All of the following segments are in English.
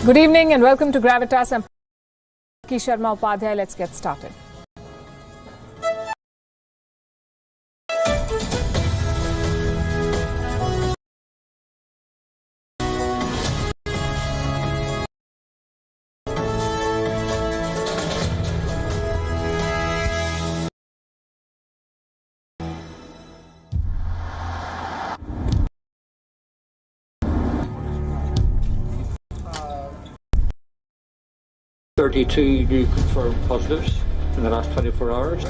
Good evening and welcome to Gravitas. I'm Palki Sharma Upadhyay. Let's get started. Thirty-two new confirmed positives in the last 24 hours.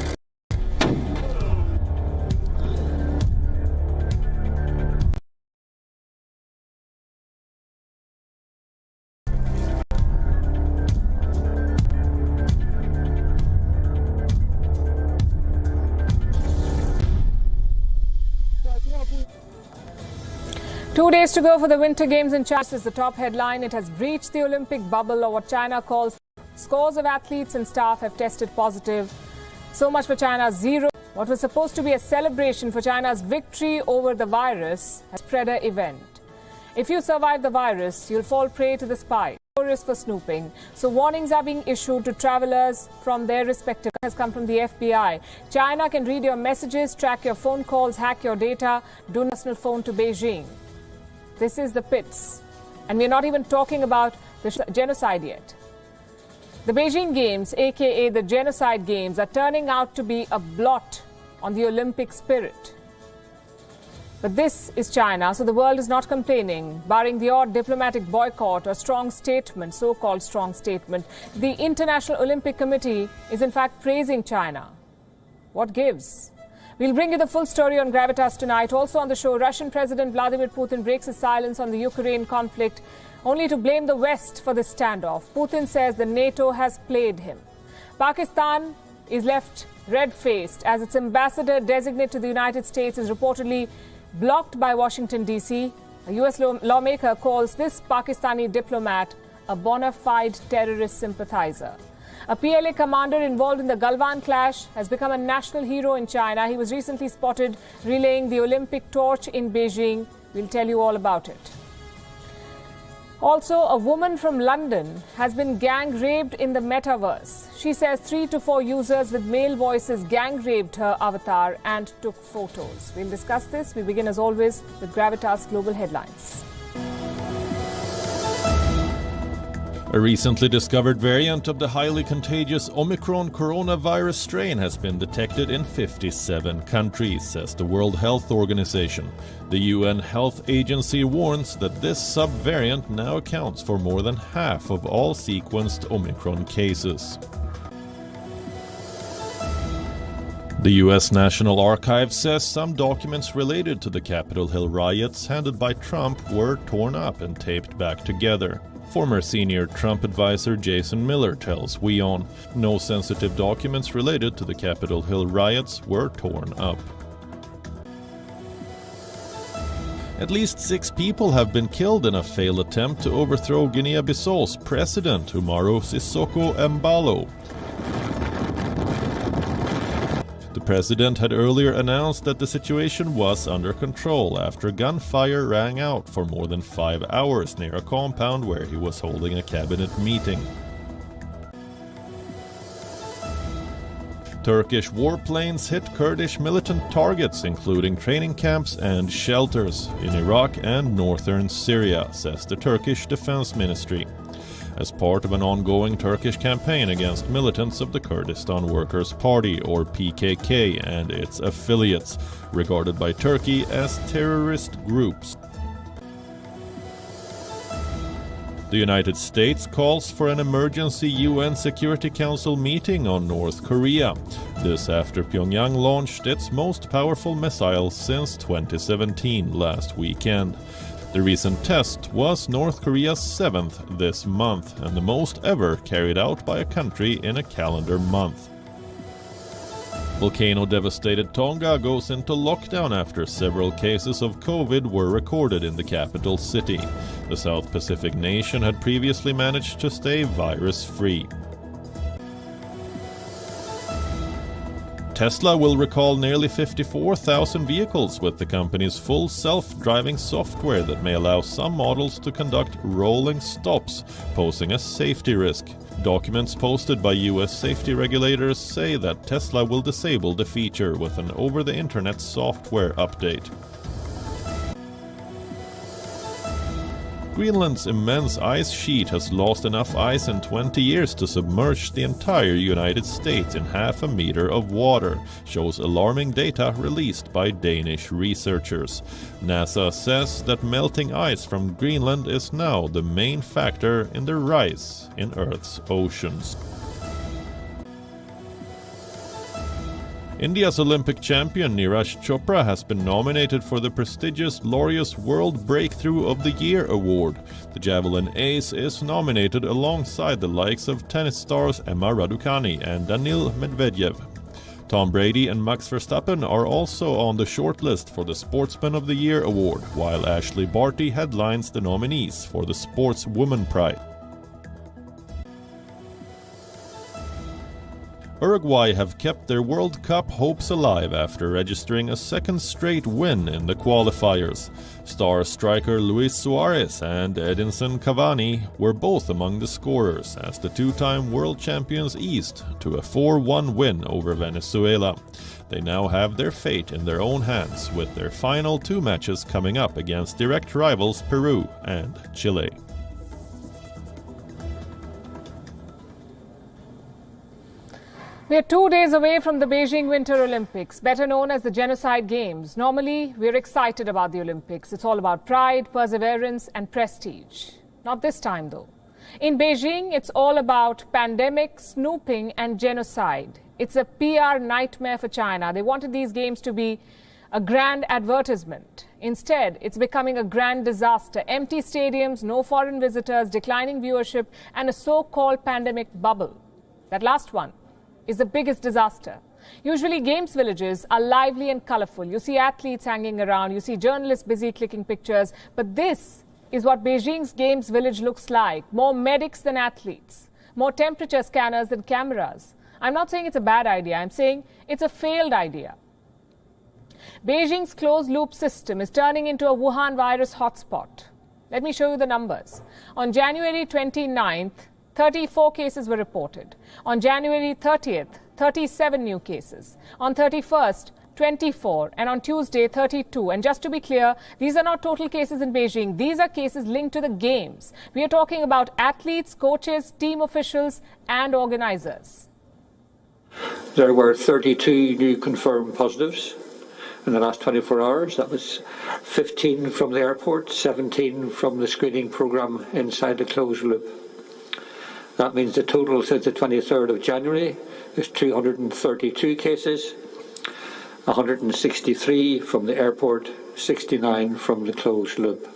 Two days to go for the Winter Games in China. This is the top headline. It has breached the Olympic bubble, or what China calls. Scores of athletes and staff have tested positive. So much for China's zero. What was supposed to be a celebration for China's victory over the virus has spreader event. If you survive the virus, you'll fall prey to the spy. Risk for snooping. So warnings are being issued to travelers from their respective. Has come from the FBI. China can read your messages, track your phone calls, hack your data. Do not personal phone to Beijing. This is the pits. And we're not even talking about the genocide yet. The Beijing Games, aka the Genocide Games, are turning out to be a blot on the Olympic spirit. But this is China, so the world is not complaining, barring the odd diplomatic boycott or strong statement, so-called strong statement. The International Olympic Committee is in fact praising China. What gives? We'll bring you the full story on Gravitas tonight. Also on the show, Russian President Vladimir Putin breaks his silence on the Ukraine conflict, only to blame the West for this standoff. Putin says the NATO has played him. Pakistan is left red-faced as its ambassador designate to the United States is reportedly blocked by Washington, D.C. A U.S. lawmaker calls this Pakistani diplomat a bona fide terrorist sympathizer. A PLA commander involved in the Galwan clash has become a national hero in China. He was recently spotted relaying the Olympic torch in Beijing. We'll tell you all about it. Also, a woman from London has been gang raped in the metaverse. She says 3 to 4 users with male voices gang raped her avatar and took photos. We'll discuss this. We begin as always with Gravitas Global Headlines. A recently discovered variant of the highly contagious Omicron coronavirus strain has been detected in 57 countries, says the World Health Organization. The UN Health Agency warns that this subvariant now accounts for more than half of all sequenced Omicron cases. The U.S. National Archives says some documents related to the Capitol Hill riots handed by Trump were torn up and taped back together. Former senior Trump advisor Jason Miller tells WION no sensitive documents related to the Capitol Hill riots were torn up. At least 6 people have been killed in a failed attempt to overthrow Guinea-Bissau's president, Umaro Sissoco Embalo. The president had earlier announced that the situation was under control after gunfire rang out for more than 5 hours near a compound where he was holding a cabinet meeting. Turkish warplanes hit Kurdish militant targets, including training camps and shelters in Iraq and northern Syria, says the Turkish Defense Ministry. As part of an ongoing Turkish campaign against militants of the Kurdistan Workers' Party, or PKK, and its affiliates, regarded by Turkey as terrorist groups. The United States calls for an emergency UN Security Council meeting on North Korea. This after Pyongyang launched its most powerful missile since 2017 last weekend. The recent test was North Korea's 7th this month and the most ever carried out by a country in a calendar month. Volcano-devastated Tonga goes into lockdown after several cases of COVID were recorded in the capital city. The South Pacific nation had previously managed to stay virus-free. Tesla will recall nearly 54,000 vehicles with the company's full self-driving software that may allow some models to conduct rolling stops, posing a safety risk. Documents posted by US safety regulators say that Tesla will disable the feature with an over-the-internet software update. Greenland's immense ice sheet has lost enough ice in 20 years to submerge the entire United States in half a meter of water, shows alarming data released by Danish researchers. NASA says that melting ice from Greenland is now the main factor in the rise in Earth's oceans. India's Olympic champion Neeraj Chopra has been nominated for the prestigious Laureus World Breakthrough of the Year award. The javelin ace is nominated alongside the likes of tennis stars Emma Raducanu and Daniil Medvedev. Tom Brady and Max Verstappen are also on the shortlist for the Sportsman of the Year award, while Ashley Barty headlines the nominees for the Sportswoman Prize. Uruguay have kept their World Cup hopes alive after registering a second straight win in the qualifiers. Star striker Luis Suarez and Edinson Cavani were both among the scorers as the two-time world champions eased to a 4-1 win over Venezuela. They now have their fate in their own hands, with their final two matches coming up against direct rivals Peru and Chile. We are 2 days away from the Beijing Winter Olympics, better known as the Genocide Games. Normally, we're excited about the Olympics. It's all about pride, perseverance and prestige. Not this time, though. In Beijing, it's all about pandemic, snooping and genocide. It's a PR nightmare for China. They wanted these games to be a grand advertisement. Instead, it's becoming a grand disaster. Empty stadiums, no foreign visitors, declining viewership and a so-called pandemic bubble. That last one is the biggest disaster. Usually games villages are lively and colorful. You see athletes hanging around, you see journalists busy clicking pictures, but this is what Beijing's games village looks like. More medics than athletes, more temperature scanners than cameras. I'm not saying it's a bad idea, I'm saying it's a failed idea. Beijing's closed-loop system is turning into a Wuhan virus hotspot. Let me show you the numbers. On January 29th, 34 cases were reported. On January 30th, 37 new cases. On 31st, 24. And on Tuesday, 32. And just to be clear, these are not total cases in Beijing. These are cases linked to the games. We are talking about athletes, coaches, team officials and organizers. There were 32 new confirmed positives in the last 24 hours. That was 15 from the airport, 17 from the screening program inside the closed loop. That means the total since the 23rd of January is 232 cases, 163 from the airport, 69 from the closed loop.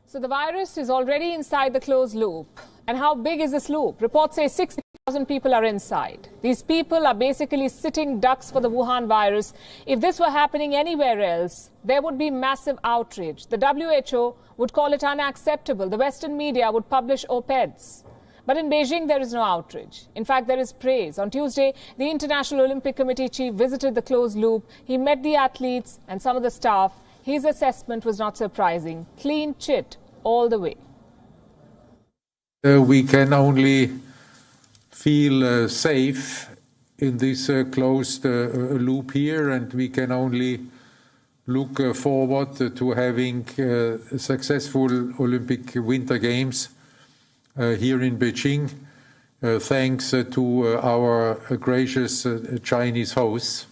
So the virus is already inside the closed loop. And how big is this loop? Reports say 60,000 people are inside. These people are basically sitting ducks for the Wuhan virus. If this were happening anywhere else, there would be massive outrage. The WHO would call it unacceptable. The Western media would publish op-eds. But in Beijing, there is no outrage. In fact, there is praise. On Tuesday, the International Olympic Committee chief visited the closed loop. He met the athletes and some of the staff. His assessment was not surprising. Clean chit all the way. We can only feel safe in this closed loop here, and we can only look forward to having successful Olympic Winter Games here in Beijing, thanks to our gracious Chinese hosts.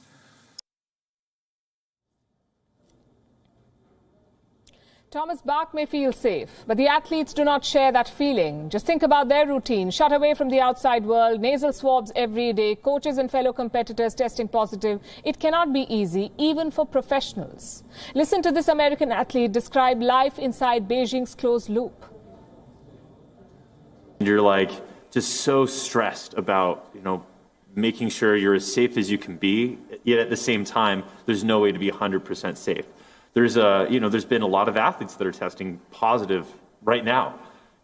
Thomas Bach may feel safe, but the athletes do not share that feeling. Just think about their routine, shut away from the outside world, nasal swabs every day, coaches and fellow competitors testing positive. It cannot be easy, even for professionals. Listen to this American athlete describe life inside Beijing's closed loop. You're like just so stressed about, making sure you're as safe as you can be, yet at the same time, there's no way to be 100% safe. There's been a lot of athletes that are testing positive right now.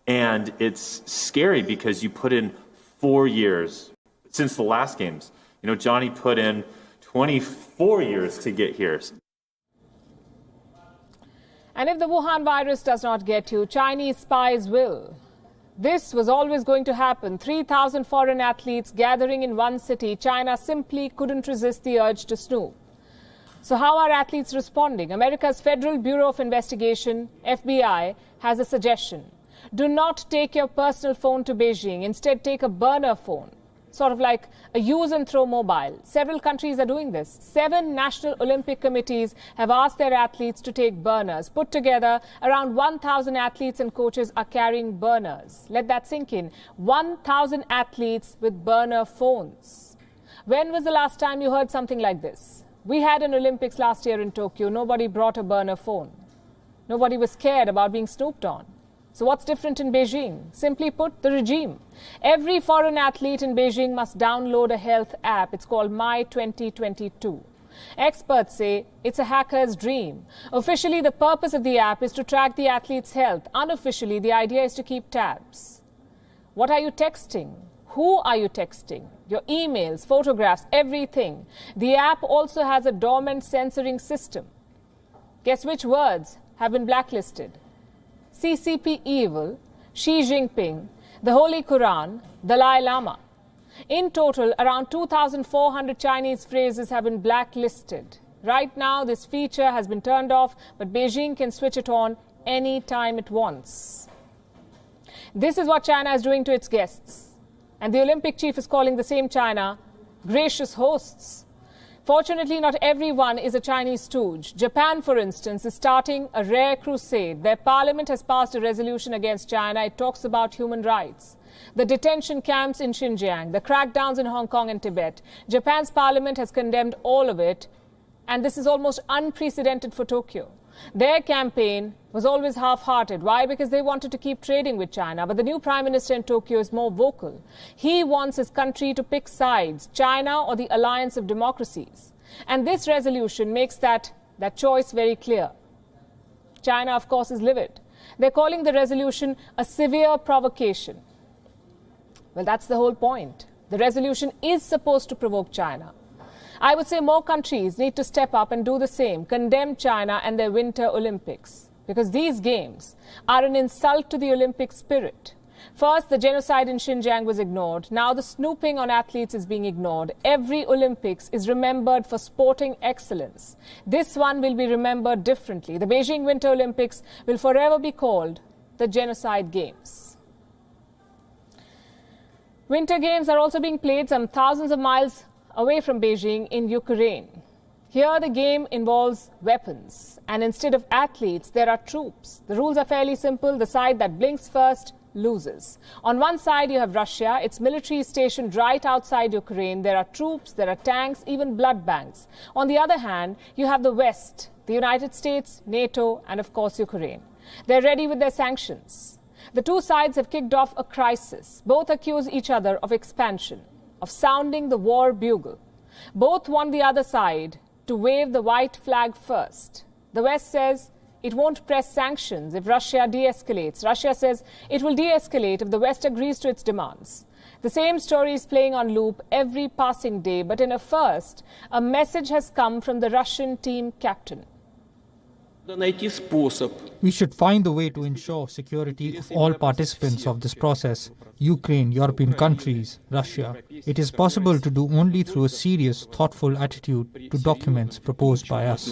And it's scary because you put in 4 years since the last games. You know, Johnny put in 24 years to get here. And if the Wuhan virus does not get you, Chinese spies will. This was always going to happen. 3,000 foreign athletes gathering in one city. China simply couldn't resist the urge to snoop. So how are athletes responding? America's Federal Bureau of Investigation, FBI, has a suggestion. Do not take your personal phone to Beijing. Instead, take a burner phone, sort of like a use and throw mobile. Several countries are doing this. 7 national Olympic committees have asked their athletes to take burners. Put together, around 1,000 athletes and coaches are carrying burners. Let that sink in. 1,000 athletes with burner phones. When was the last time you heard something like this? We had an Olympics last year in Tokyo. Nobody brought a burner phone. Nobody was scared about being snooped on. So what's different in Beijing? Simply put, the regime. Every foreign athlete in Beijing must download a health app. It's called My 2022. Experts say it's a hacker's dream. Officially, the purpose of the app is to track the athlete's health. Unofficially, the idea is to keep tabs. What are you texting? Who are you texting? Your emails, photographs, everything. The app also has a dormant censoring system. Guess which words have been blacklisted? CCP evil, Xi Jinping, the Holy Quran, Dalai Lama. In total, around 2,400 Chinese phrases have been blacklisted. Right now, this feature has been turned off, but Beijing can switch it on any time it wants. This is what China is doing to its guests. And the Olympic chief is calling the same China gracious hosts. Fortunately, not everyone is a Chinese stooge. Japan, for instance, is starting a rare crusade. Their parliament has passed a resolution against China. It talks about human rights. The detention camps in Xinjiang, the crackdowns in Hong Kong and Tibet. Japan's parliament has condemned all of it. And this is almost unprecedented for Tokyo. Their campaign was always half-hearted. Why? Because they wanted to keep trading with China. But the new prime minister in Tokyo is more vocal. He wants his country to pick sides, China or the alliance of democracies. And this resolution makes that choice very clear. China, of course, is livid. They're calling the resolution a severe provocation. Well, that's the whole point. The resolution is supposed to provoke China. I would say more countries need to step up and do the same, condemn China and their Winter Olympics, because these games are an insult to the Olympic spirit. First, the genocide in Xinjiang was ignored. Now the snooping on athletes is being ignored. Every Olympics is remembered for sporting excellence. This one will be remembered differently. The Beijing Winter Olympics will forever be called the Genocide Games. Winter Games are also being played some thousands of miles away from Beijing in Ukraine. Here the game involves weapons, and instead of athletes there are troops. The rules are fairly simple. The side that blinks first loses. On one side you have Russia. Its military is stationed right outside Ukraine. There are troops, there are tanks, even blood banks. On the other hand, you have the West, the United States, NATO, and of course Ukraine. They're ready with their sanctions. The two sides have kicked off a crisis. Both accuse each other of expansion, of sounding the war bugle. Both want the other side to wave the white flag first. The West says it won't press sanctions if Russia de-escalates. Russia says it will de-escalate if the West agrees to its demands. The same story is playing on loop every passing day, but in a first, a message has come from the Russian team captain. We should find a way to ensure security of all participants of this process: Ukraine, European countries, Russia. It is possible to do only through a serious, thoughtful attitude to documents proposed by us.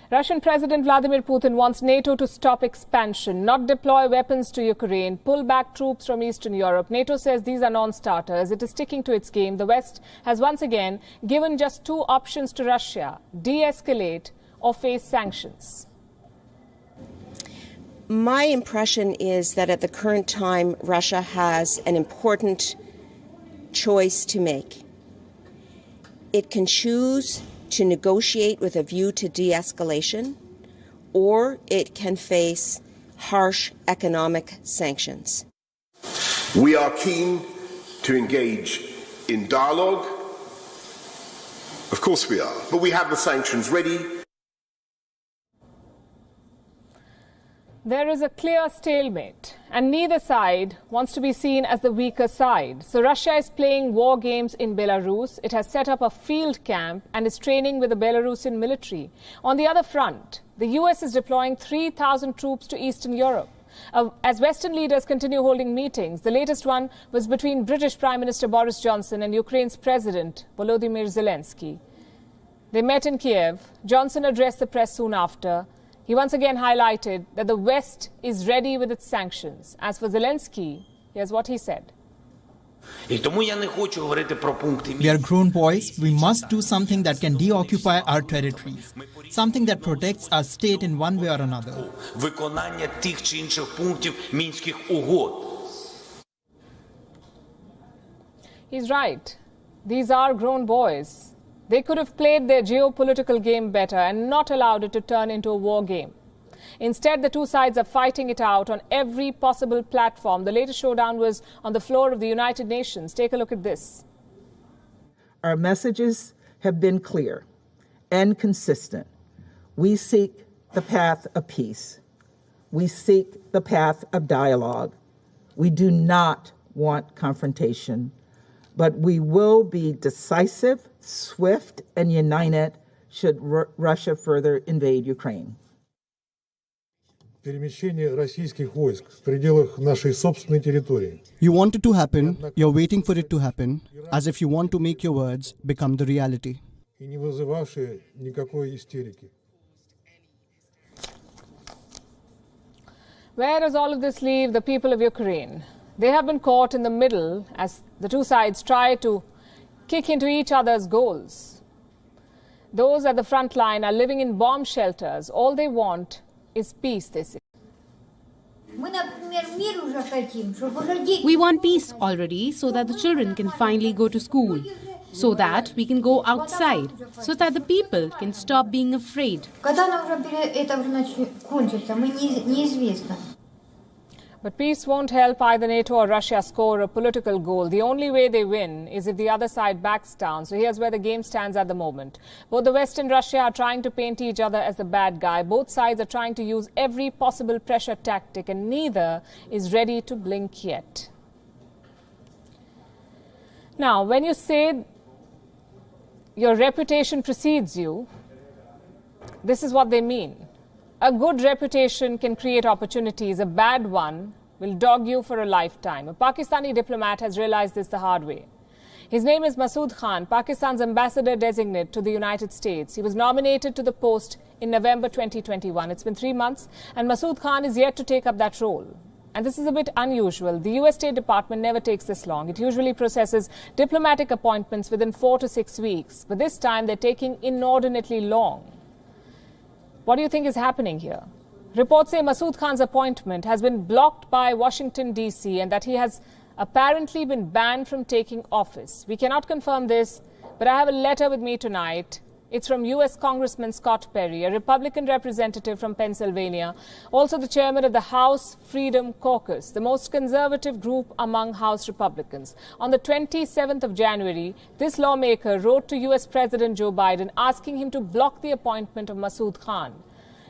Russian President Vladimir Putin wants NATO to stop expansion, not deploy weapons to Ukraine, pull back troops from Eastern Europe. NATO says these are non-starters. It is sticking to its game. The West has once again given just two options to Russia: de-escalate or face sanctions. My impression is that at the current time, Russia has an important choice to make. It can choose to negotiate with a view to de-escalation, or it can face harsh economic sanctions. We are keen to engage in dialogue. Of course we are, but we have the sanctions ready. There is a clear stalemate, and neither side wants to be seen as the weaker side. So Russia is playing war games in Belarus. It has set up a field camp and is training with the Belarusian military. On the other front, the US is deploying 3,000 troops to Eastern Europe. As Western leaders continue holding meetings, the latest one was between British Prime Minister Boris Johnson and Ukraine's President Volodymyr Zelensky. They met in Kiev. Johnson addressed the press soon after. He once again highlighted that the West is ready with its sanctions. As for Zelensky, here's what he said. We are grown boys. We must do something that can deoccupy our territories, something that protects our state in one way or another. He's right. These are grown boys. They could have played their geopolitical game better and not allowed it to turn into a war game. Instead, the two sides are fighting it out on every possible platform. The latest showdown was on the floor of the United Nations. Take a look at this. Our messages have been clear and consistent. We seek the path of peace. We seek the path of dialogue. We do not want confrontation, but we will be decisive, swift, and united should Russia further invade Ukraine. Перемещение российских войск в пределах нашей собственной территории. You want it to happen, you're waiting for it to happen, as if you want to make your words become the reality. И не вызывавшие никакой истерики. Where does all of this leave the people of Ukraine? They have been caught in the middle as the two sides try to kick into each other's goals. Those at the front line are living in bomb shelters. All they want is peace, they say. We want peace already so that the children can finally go to school, so that we can go outside, so that the people can stop being afraid. But peace won't help either NATO or Russia score a political goal. The only way they win is if the other side backs down. So here's where the game stands at the moment. Both the West and Russia are trying to paint each other as the bad guy. Both sides are trying to use every possible pressure tactic, and neither is ready to blink yet. Now, when you say your reputation precedes you, this is what they mean. A good reputation can create opportunities. A bad one will dog you for a lifetime. A Pakistani diplomat has realized this the hard way. His name is Masood Khan, Pakistan's ambassador designate to the United States. He was nominated to the post in November 2021. It's been 3 months, and Masood Khan is yet to take up that role. And this is a bit unusual. The US State Department never takes this long. It usually processes diplomatic appointments within 4 to 6 weeks. But this time they're taking inordinately long. What do you think is happening here? Reports say Masood Khan's appointment has been blocked by Washington, D.C., and that he has apparently been banned from taking office. We cannot confirm this, but I have a letter with me tonight. It's from U.S. Congressman Scott Perry, a Republican representative from Pennsylvania, also the chairman of the House Freedom Caucus, the most conservative group among House Republicans. On the 27th of January, this lawmaker wrote to U.S. President Joe Biden asking him to block the appointment of Masood Khan.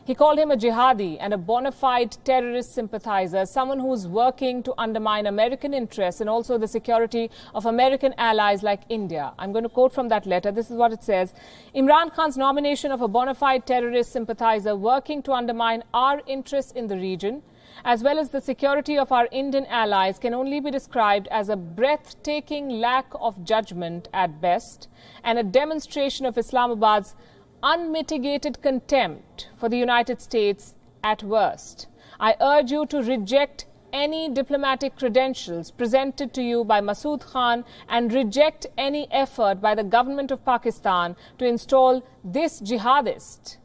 He called him a jihadi and a bona fide terrorist sympathizer, someone who's working to undermine American interests and also the security of American allies like India. I'm going to quote from that letter. This is what it says. Imran Khan's nomination of a bona fide terrorist sympathizer working to undermine our interests in the region, as well as the security of our Indian allies, can only be described as a breathtaking lack of judgment at best and a demonstration of Islamabad's unmitigated contempt for the United States at worst. I urge you to reject any diplomatic credentials presented to you by Masood Khan and reject any effort by the government of Pakistan to install this jihadist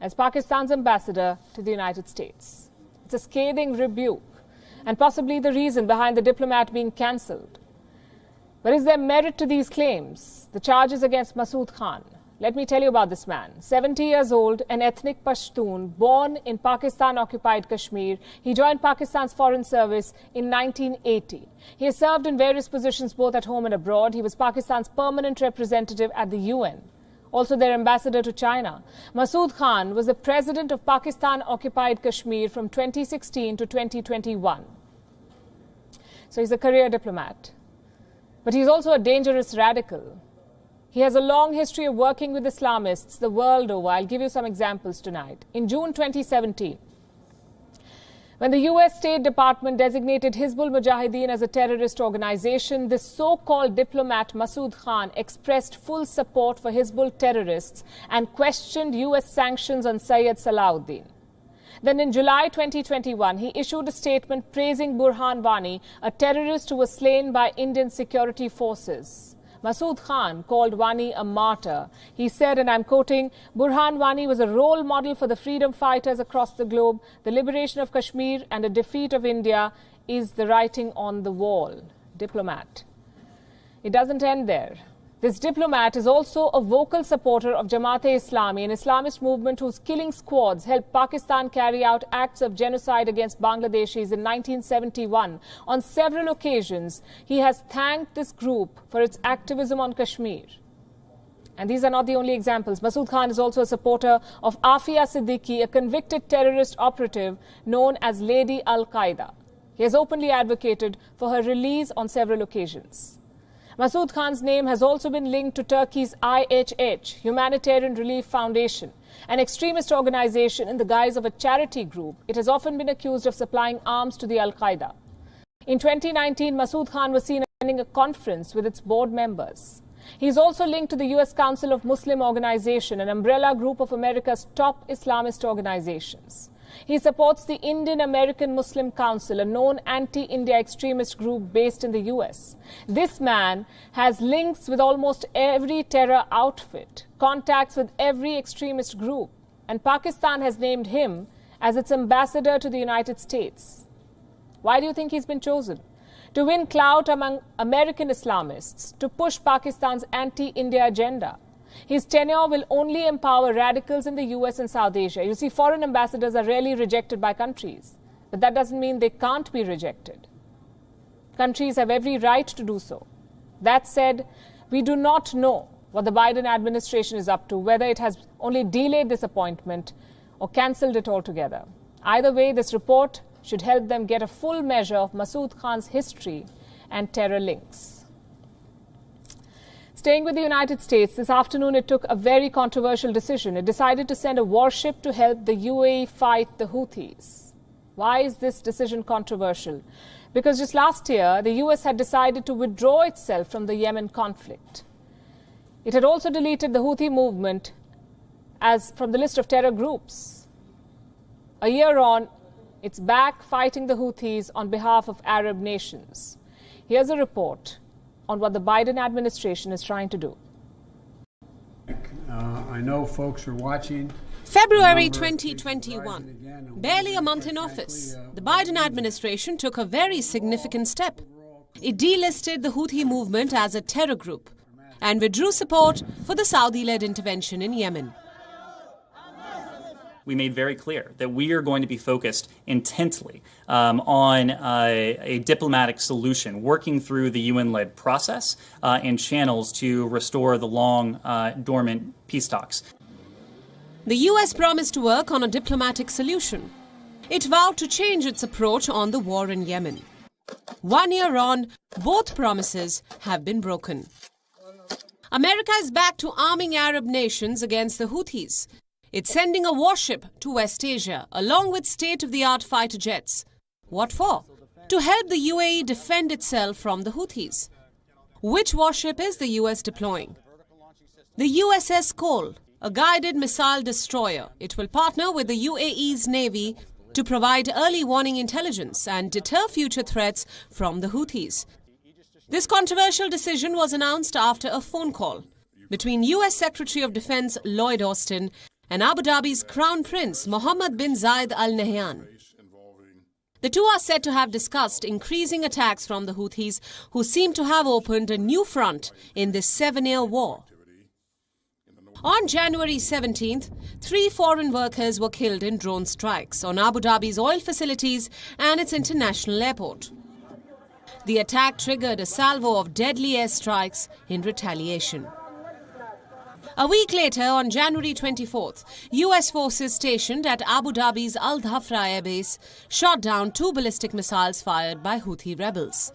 as Pakistan's ambassador to the United States. It's a scathing rebuke and possibly the reason behind the diplomat being cancelled. But is there merit to these claims, the charges against Masood Khan? Let me tell you about this man. 70 years old, an ethnic Pashtun, born in Pakistan-occupied Kashmir. He joined Pakistan's foreign service in 1980. He has served in various positions both at home and abroad. He was Pakistan's permanent representative at the UN. also their ambassador to China. Masood Khan was the president of Pakistan-occupied Kashmir from 2016 to 2021. So he's a career diplomat. But he's also a dangerous radical. He has a long history of working with Islamists the world over. I'll give you some examples tonight. In June 2017, when the US State Department designated Hizbul Mujahideen as a terrorist organization, this so-called diplomat Masood Khan expressed full support for Hizbul terrorists and questioned US sanctions on Sayyid Salahuddin. Then in July 2021, he issued a statement praising Burhan Wani, a terrorist who was slain by Indian security forces. Masood Khan called Wani a martyr. He said, and I'm quoting, Burhan Wani was a role model for the freedom fighters across the globe. The liberation of Kashmir and the defeat of India is the writing on the wall. Diplomat. It doesn't end there. This diplomat is also a vocal supporter of Jamaat-e-Islami, an Islamist movement whose killing squads helped Pakistan carry out acts of genocide against Bangladeshis in 1971. On several occasions, he has thanked this group for its activism on Kashmir. And these are not the only examples. Masood Khan is also a supporter of Afia Siddiqui, a convicted terrorist operative known as Lady Al-Qaeda. He has openly advocated for her release on several occasions. Masood Khan's name has also been linked to Turkey's IHH, Humanitarian Relief Foundation, an extremist organization in the guise of a charity group. It has often been accused of supplying arms to the Al-Qaeda. In 2019, Masood Khan was seen attending a conference with its board members. He is also linked to the U.S. Council of Muslim Organization, an umbrella group of America's top Islamist organizations. He supports the Indian American Muslim Council, a known anti-India extremist group based in the US. This man has links with almost every terror outfit, contacts with every extremist group, and Pakistan has named him as its ambassador to the United States. Why do you think he's been chosen? To win clout among American Islamists, to push Pakistan's anti-India agenda. His tenure will only empower radicals in the US and South Asia. You see, foreign ambassadors are rarely rejected by countries, but that doesn't mean they can't be rejected. Countries have every right to do so. That said, we do not know what the Biden administration is up to, whether it has only delayed this appointment or cancelled it altogether. Either way, this report should help them get a full measure of Masood Khan's history and terror links. Staying with the United States, this afternoon it took a very controversial decision. It decided to send a warship to help the UAE fight the Houthis. Why is this decision controversial? Because just last year, the US had decided to withdraw itself from the Yemen conflict. It had also deleted the Houthi movement from the list of terror groups. A year on, it's back fighting the Houthis on behalf of Arab nations. Here's a report on what the Biden administration is trying to do. I know folks are watching. February 2021, barely a month in office, the Biden administration took a very significant step. It delisted the Houthi movement as a terror group and withdrew support for the Saudi-led intervention in Yemen. We made very clear that we are going to be focused intently on a diplomatic solution, working through the UN-led process and channels to restore the long dormant peace talks. The US promised to work on a diplomatic solution. It vowed to change its approach on the war in Yemen. 1 year on, both promises have been broken. America is back to arming Arab nations against the Houthis. It's sending a warship to West Asia, along with state-of-the-art fighter jets. What for? To help the UAE defend itself from the Houthis. Which warship is the US deploying? The USS Cole, a guided missile destroyer. It will partner with the UAE's Navy to provide early warning intelligence and deter future threats from the Houthis. This controversial decision was announced after a phone call between US Secretary of Defense Lloyd Austin and Abu Dhabi's Crown Prince Mohammed bin Zayed Al Nahyan. The two are said to have discussed increasing attacks from the Houthis, who seem to have opened a new front in this 7-year war. On January 17th, 3 foreign workers were killed in drone strikes on Abu Dhabi's oil facilities and its international airport. The attack triggered a salvo of deadly airstrikes in retaliation. A week later, on January 24th, US forces stationed at Abu Dhabi's Al Dhafra Air Base shot down 2 ballistic missiles fired by Houthi rebels.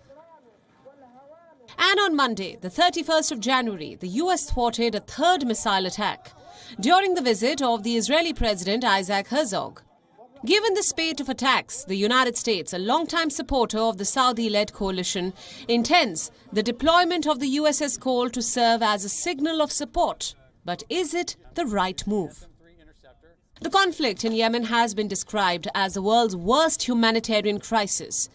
And on Monday, the 31st of January, the US thwarted a 3rd missile attack during the visit of the Israeli President Isaac Herzog. Given the spate of attacks, the United States, a longtime supporter of the Saudi-led coalition, intends the deployment of the USS Cole to serve as a signal of support. But is it the right move? The conflict in Yemen has been described as the world's worst humanitarian crisis.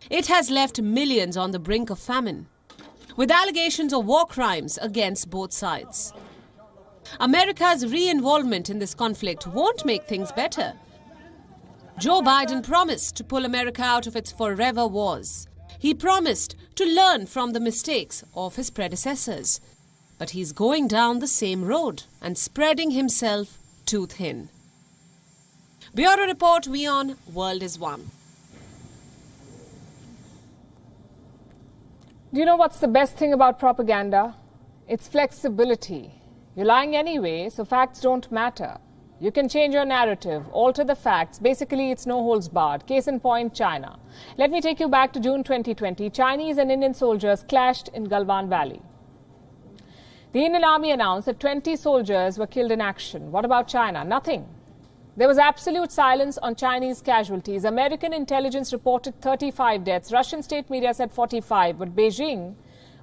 It has left millions on the brink of famine, with allegations of war crimes against both sides. America's re-involvement in this conflict won't make things better. Joe Biden promised to pull America out of its forever wars. He promised to learn from the mistakes of his predecessors. But he's going down the same road and spreading himself too thin. Bureau Report, WION, World is One. Do you know what's the best thing about propaganda? It's flexibility. You're lying anyway, so facts don't matter. You can change your narrative, alter the facts. Basically, it's no holds barred. Case in point, China. Let me take you back to June 2020. Chinese and Indian soldiers clashed in Galwan Valley. The Indian Army announced that 20 soldiers were killed in action. What about China? Nothing. There was absolute silence on Chinese casualties. American intelligence reported 35 deaths. Russian state media said 45. But Beijing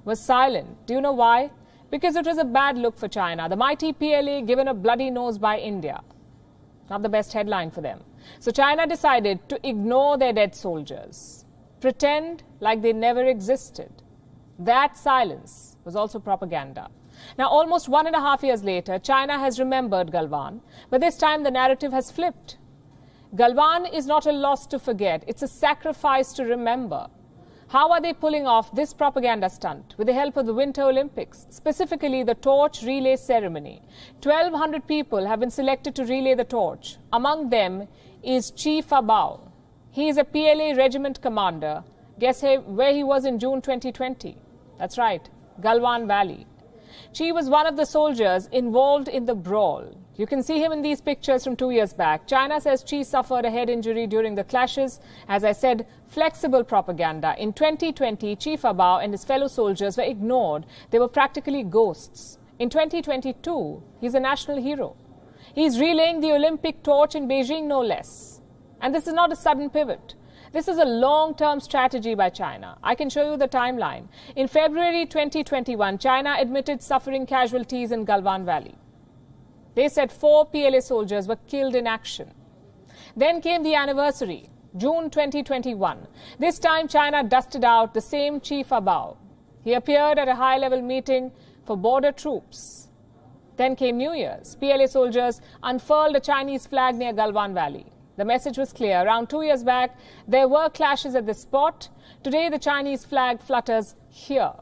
was silent. Do you know why? Because it was a bad look for China. The mighty PLA given a bloody nose by India. Not the best headline for them. So China decided to ignore their dead soldiers. Pretend like they never existed. That silence was also propaganda. Now, almost 1.5 years later, China has remembered Galwan, but this time the narrative has flipped. Galwan is not a loss to forget, it's a sacrifice to remember. How are they pulling off this propaganda stunt? With the help of the Winter Olympics, specifically the torch relay ceremony. 1,200 people have been selected to relay the torch. Among them is Chi Fabao. He is a PLA regiment commander. Guess where he was in June 2020? That's right, Galwan Valley. Chi was one of the soldiers involved in the brawl. You can see him in these pictures from 2 years back. China says Chi suffered a head injury during the clashes. As I said, flexible propaganda. In 2020, Chi Fabao and his fellow soldiers were ignored. They were practically ghosts. In 2022, he's a national hero. He's relaying the Olympic torch in Beijing, no less. And this is not a sudden pivot. This is a long-term strategy by China. I can show you the timeline. In February 2021, China admitted suffering casualties in Galwan Valley. They said 4 PLA soldiers were killed in action. Then came the anniversary, June 2021. This time, China dusted out the same Chi Fabao. He appeared at a high-level meeting for border troops. Then came New Year's. PLA soldiers unfurled a Chinese flag near Galwan Valley. The message was clear. Around 2 years back, there were clashes at this spot. Today, the Chinese flag flutters here.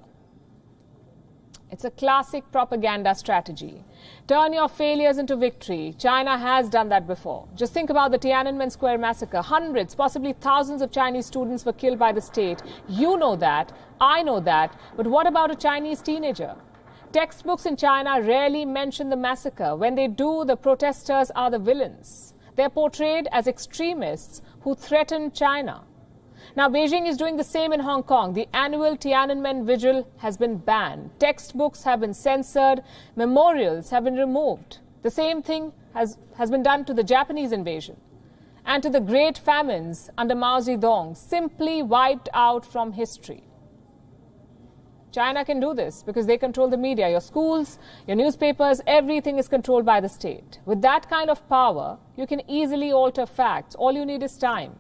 It's a classic propaganda strategy. Turn your failures into victory. China has done that before. Just think about the Tiananmen Square massacre. Hundreds, possibly thousands of Chinese students were killed by the state. You know that. I know that. But what about a Chinese teenager? Textbooks in China rarely mention the massacre. When they do, the protesters are the villains. They're portrayed as extremists who threaten China. Now, Beijing is doing the same in Hong Kong. The annual Tiananmen Vigil has been banned. Textbooks have been censored. Memorials have been removed. The same thing has been done to the Japanese invasion and to the great famines under Mao Zedong, simply wiped out from history. China can do this because they control the media. Your schools, your newspapers, everything is controlled by the state. With that kind of power, you can easily alter facts. All you need is time.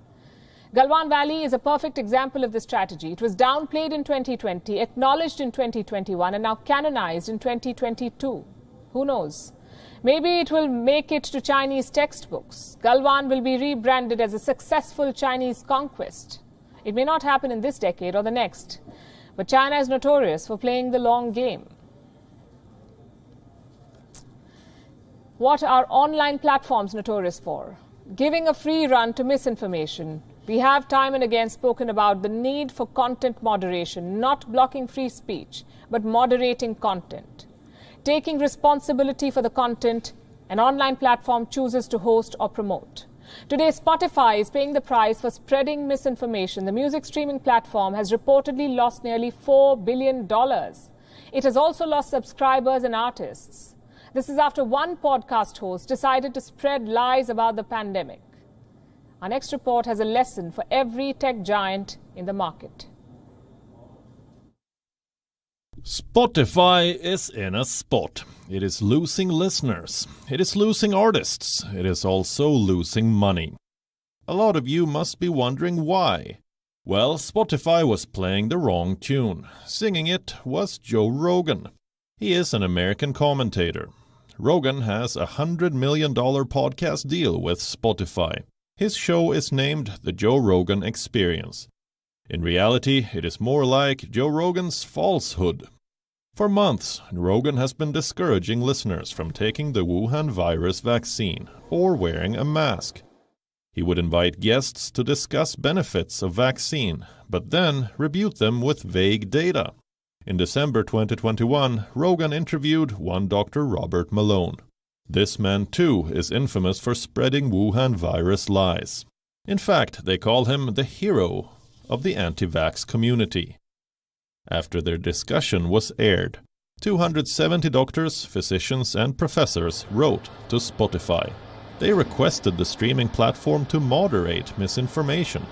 Galwan Valley is a perfect example of this strategy. It was downplayed in 2020, acknowledged in 2021, and now canonized in 2022. Who knows? Maybe it will make it to Chinese textbooks. Galwan will be rebranded as a successful Chinese conquest. It may not happen in this decade or the next. But China is notorious for playing the long game. What are online platforms notorious for? Giving a free run to misinformation. We have time and again spoken about the need for content moderation, not blocking free speech, but moderating content. taking responsibility for the content an online platform chooses to host or promote. Today, Spotify is paying the price for spreading misinformation. The music streaming platform has reportedly lost nearly $4 billion. It has also lost subscribers and artists. This is after one podcast host decided to spread lies about the pandemic. Our next report has a lesson for every tech giant in the market. Spotify is in a spot. It is losing listeners. It is losing artists. It is also losing money. A lot of you must be wondering why. Well, Spotify was playing the wrong tune. Singing it was Joe Rogan. He is an American commentator. Rogan has a $100 million podcast deal with Spotify. His show is named The Joe Rogan Experience. In reality, it is more like Joe Rogan's falsehood. For months, Rogan has been discouraging listeners from taking the Wuhan virus vaccine or wearing a mask. He would invite guests to discuss benefits of vaccine, but then rebuke them with vague data. In December 2021, Rogan interviewed one Dr. Robert Malone. This man, too, is infamous for spreading Wuhan virus lies. In fact, they call him the hero of the anti-vax community. After their discussion was aired, 270 doctors, physicians, and professors wrote to Spotify. They requested the streaming platform to moderate misinformation.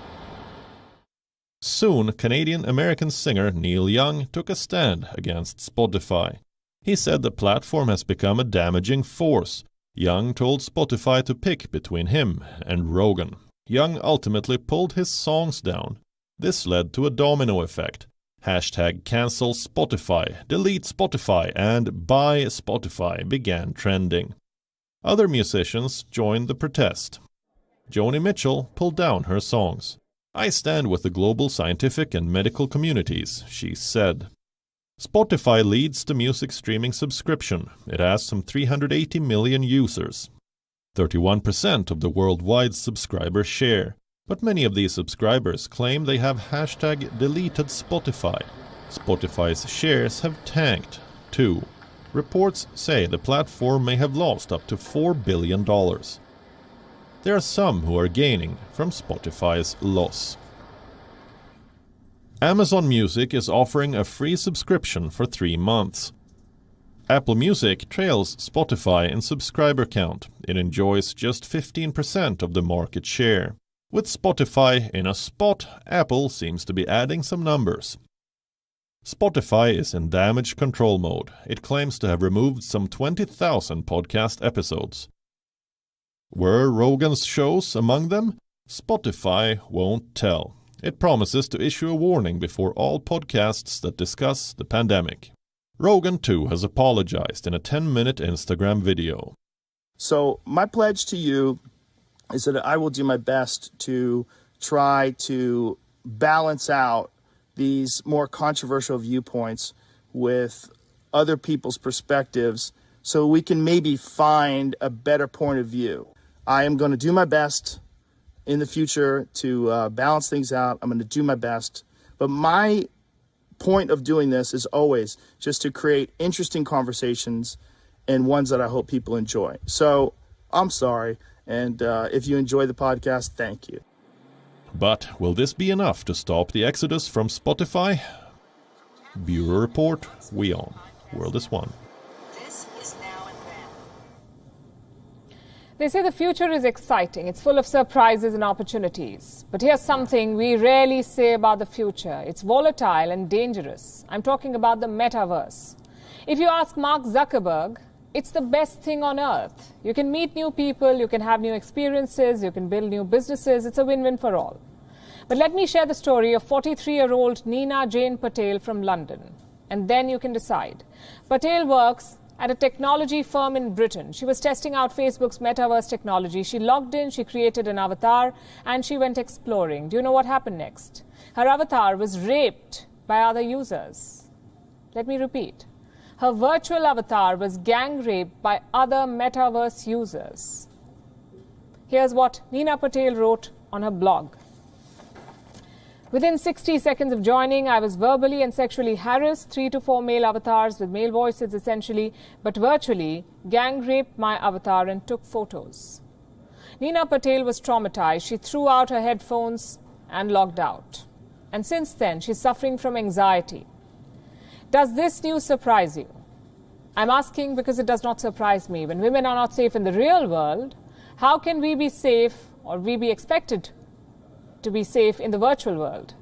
Soon, Canadian-American singer Neil Young took a stand against Spotify. He said the platform has become a damaging force. Young told Spotify to pick between him and Rogan. Young ultimately pulled his songs down. This led to a domino effect. #cancel Spotify, delete Spotify, and buy Spotify began trending. Other musicians joined the protest. Joni Mitchell pulled down her songs. "I stand with the global scientific and medical communities," she said. Spotify leads the music streaming subscription. It has some 380 million users. 31% of the worldwide subscriber share. But many of these subscribers claim they have #deleted Spotify. Spotify's shares have tanked, too. Reports say the platform may have lost up to $4 billion. There are some who are gaining from Spotify's loss. Amazon Music is offering a free subscription for 3 months. Apple Music trails Spotify in subscriber count. It enjoys just 15% of the market share. With Spotify in a spot, Apple seems to be adding some numbers. Spotify is in damage control mode. It claims to have removed some 20,000 podcast episodes. Were Rogan's shows among them? Spotify won't tell. It promises to issue a warning before all podcasts that discuss the pandemic. Rogan, too, has apologized in a 10-minute Instagram video. So my pledge to you is that I will do my best to try to balance out these more controversial viewpoints with other people's perspectives so we can maybe find a better point of view. I am going to do my best in the future to balance things out. I'm going to do my best. But my point of doing this is always just to create interesting conversations and ones that I hope people enjoy. So I'm sorry. And if you enjoy the podcast, thank you. But will this be enough to stop the exodus from Spotify? Bureau Report, WION. World is One. They say the future is exciting. It's full of surprises and opportunities. But here's something we rarely say about the future. It's volatile and dangerous. I'm talking about the metaverse. If you ask Mark Zuckerberg, it's the best thing on earth. You can meet new people, you can have new experiences, you can build new businesses. It's a win-win for all. But let me share the story of 43-year-old Nina Jane Patel from London. And then you can decide. Patel works at a technology firm in Britain. She was testing out Facebook's metaverse technology. She logged in, she created an avatar, and she went exploring. Do you know what happened next? Her avatar was raped by other users. Let me repeat. Her virtual avatar was gang raped by other metaverse users. Here's what Nina Patel wrote on her blog. Within 60 seconds of joining, I was verbally and sexually harassed, 3 to 4 male avatars with male voices essentially, but virtually gang raped my avatar and took photos. Neena Patel was traumatized. She threw out her headphones and logged out. And since then, she's suffering from anxiety. Does this news surprise you? I'm asking because it does not surprise me. When women are not safe in the real world, how can we be safe, or we be expected to be safe in the virtual world?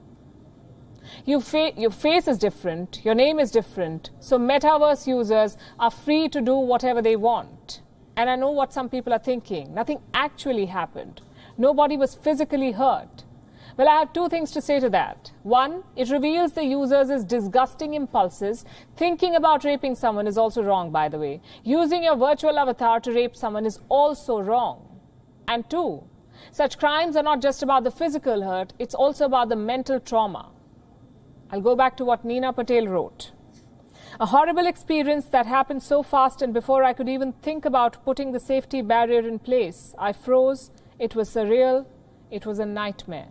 Your face is different, your name is different, so metaverse users are free to do whatever they want. And I know what some people are thinking. Nothing actually happened. Nobody was physically hurt. Well, I have two things to say to that. One, it reveals the users' disgusting impulses. Thinking about raping someone is also wrong, by the way. Using your virtual avatar to rape someone is also wrong. And two, such crimes are not just about the physical hurt, it's also about the mental trauma. I'll go back to what Neena Patel wrote. A horrible experience that happened so fast, and before I could even think about putting the safety barrier in place, I froze. It was surreal. It was a nightmare.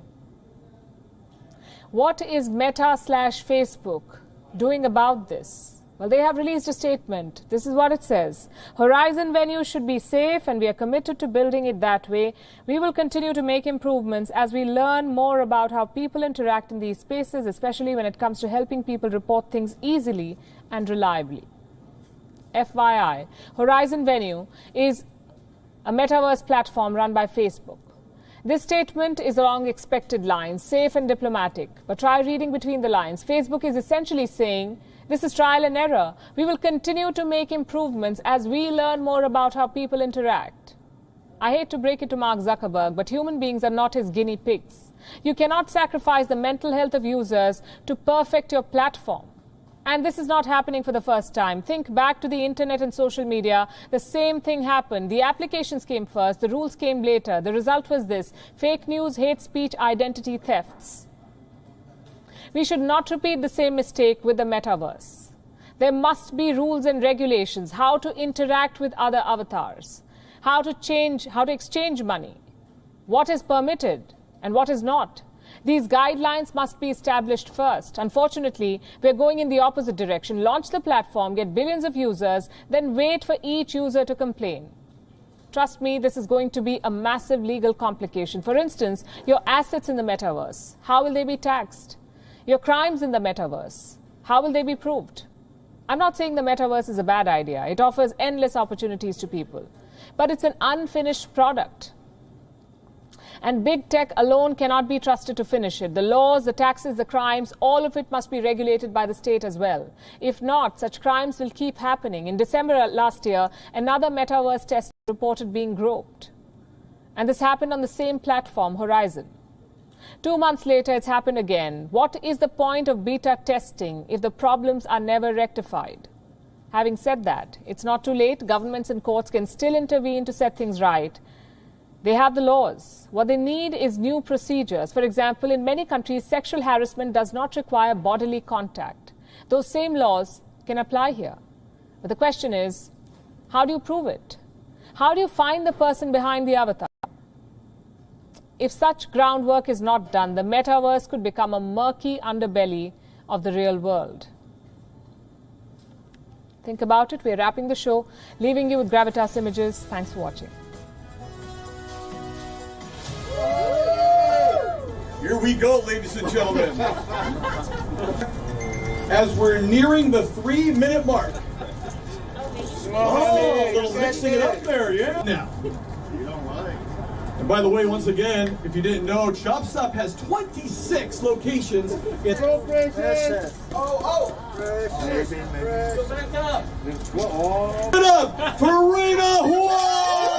What is Meta/Facebook doing about this? Well, they have released a statement. This is what it says. Horizon venues should be safe, and we are committed to building it that way. We will continue to make improvements as we learn more about how people interact in these spaces, especially when it comes to helping people report things easily and reliably. FYI, Horizon Venue is a metaverse platform run by Facebook. This statement is along expected lines, safe and diplomatic. But try reading between the lines. Facebook is essentially saying, this is trial and error. We will continue to make improvements as we learn more about how people interact. I hate to break it to Mark Zuckerberg, but human beings are not his guinea pigs. You cannot sacrifice the mental health of users to perfect your platform. And this is not happening for the first time. Think back to the internet and social media. The same thing happened. The applications came first. The rules came later. The result was this: fake news, hate speech, identity thefts. We should not repeat the same mistake with the metaverse. There must be rules and regulations, how to interact with other avatars, how to exchange money, what is permitted and what is not. These guidelines must be established first. Unfortunately, we're going in the opposite direction. Launch the platform, get billions of users, then wait for each user to complain. Trust me, this is going to be a massive legal complication. For instance, your assets in the metaverse, how will they be taxed? Your crimes in the metaverse, how will they be proved? I'm not saying the metaverse is a bad idea. It offers endless opportunities to people. But it's an unfinished product. And big tech alone cannot be trusted to finish it. The laws, the taxes, the crimes, all of it must be regulated by the state as well. If not, such crimes will keep happening. In December last year, another metaverse test reported being groped. And this happened on the same platform, Horizon. 2 months later, it's happened again. What is the point of beta testing if the problems are never rectified? Having said that, it's not too late. Governments and courts can still intervene to set things right. They have the laws. What they need is new procedures. For example, in many countries, sexual harassment does not require bodily contact. Those same laws can apply here. But the question is, how do you prove it? How do you find the person behind the avatar? If such groundwork is not done, the metaverse could become a murky underbelly of the real world. Think about it. We're wrapping the show, leaving you with Gravitas images. Thanks for watching. Here we go, ladies and gentlemen. As we're nearing the 3-minute mark. Oh, a little mixing it up there, yeah. Now. And by the way, once again, if you didn't know, Chop Stop has 26 locations. It's Back up. Give it up for Reina Huang!